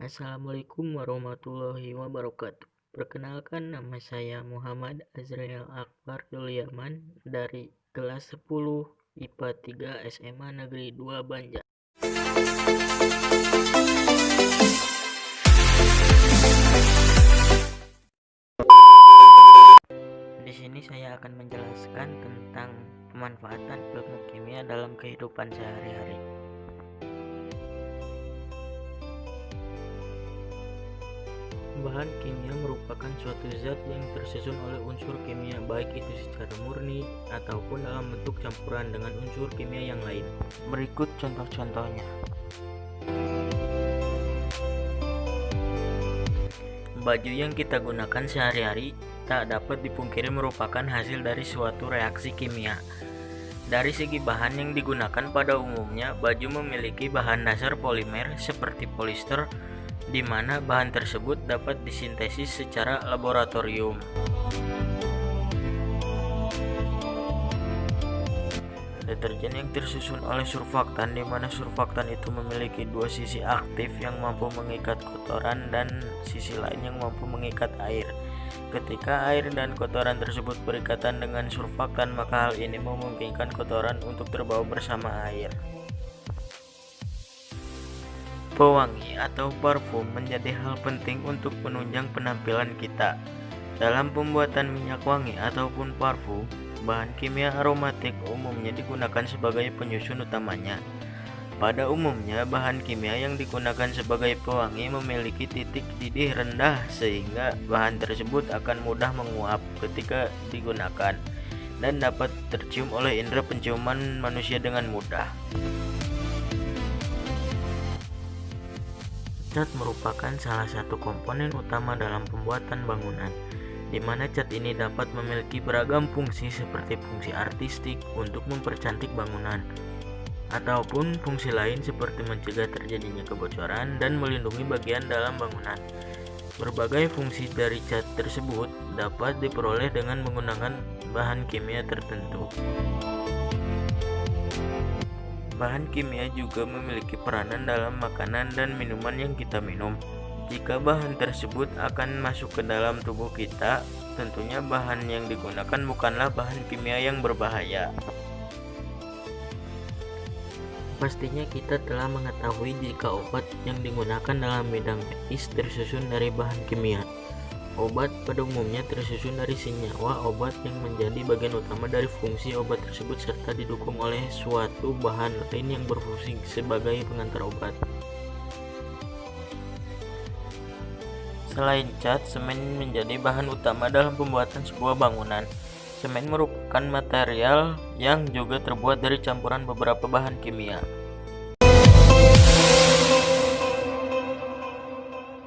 Assalamualaikum warahmatullahi wabarakatuh. Perkenalkan, nama saya Muhammad Azrael Akbar Yuliaman dari kelas 10 IPA 3 SMA Negeri 2 Banjar. Di sini saya akan menjelaskan tentang pemanfaatan ilmu kimia dalam kehidupan sehari-hari. Bahan kimia merupakan suatu zat yang tersusun oleh unsur kimia, baik itu secara murni ataupun dalam bentuk campuran dengan unsur kimia yang lain. Berikut contoh-contohnya. Baju yang kita gunakan sehari-hari tak dapat dipungkiri merupakan hasil dari suatu reaksi kimia. Dari segi bahan yang digunakan, pada umumnya baju memiliki bahan dasar polimer seperti polister, di mana bahan tersebut dapat disintesis secara laboratorium. Deterjen yang tersusun oleh surfaktan, di mana surfaktan itu memiliki dua sisi aktif yang mampu mengikat kotoran dan sisi lain yang mampu mengikat air. Ketika air dan kotoran tersebut berikatan dengan surfaktan, maka hal ini memungkinkan kotoran untuk terbawa bersama air. Pewangi atau parfum menjadi hal penting untuk menunjang penampilan kita. Dalam pembuatan minyak wangi ataupun parfum, bahan kimia aromatik umumnya digunakan sebagai penyusun utamanya. Pada umumnya, bahan kimia yang digunakan sebagai pewangi memiliki titik didih rendah sehingga bahan tersebut akan mudah menguap ketika digunakan dan dapat tercium oleh indera penciuman manusia dengan mudah. Cat merupakan salah satu komponen utama dalam pembuatan bangunan, di mana cat ini dapat memiliki beragam fungsi seperti fungsi artistik untuk mempercantik bangunan, ataupun fungsi lain seperti mencegah terjadinya kebocoran dan melindungi bagian dalam bangunan. Berbagai fungsi dari cat tersebut dapat diperoleh dengan menggunakan bahan kimia tertentu. Bahan kimia juga memiliki peranan dalam makanan dan minuman yang kita minum. Jika bahan tersebut akan masuk ke dalam tubuh kita, tentunya bahan yang digunakan bukanlah bahan kimia yang berbahaya. Pastinya kita telah mengetahui jika obat yang digunakan dalam bidang medis tersusun dari bahan kimia. Obat pada umumnya tersusun dari senyawa obat yang menjadi bagian utama dari fungsi obat tersebut serta didukung oleh suatu bahan lain yang berfungsi sebagai pengantar obat. Selain cat, semen menjadi bahan utama dalam pembuatan sebuah bangunan. Semen merupakan material yang juga terbuat dari campuran beberapa bahan kimia.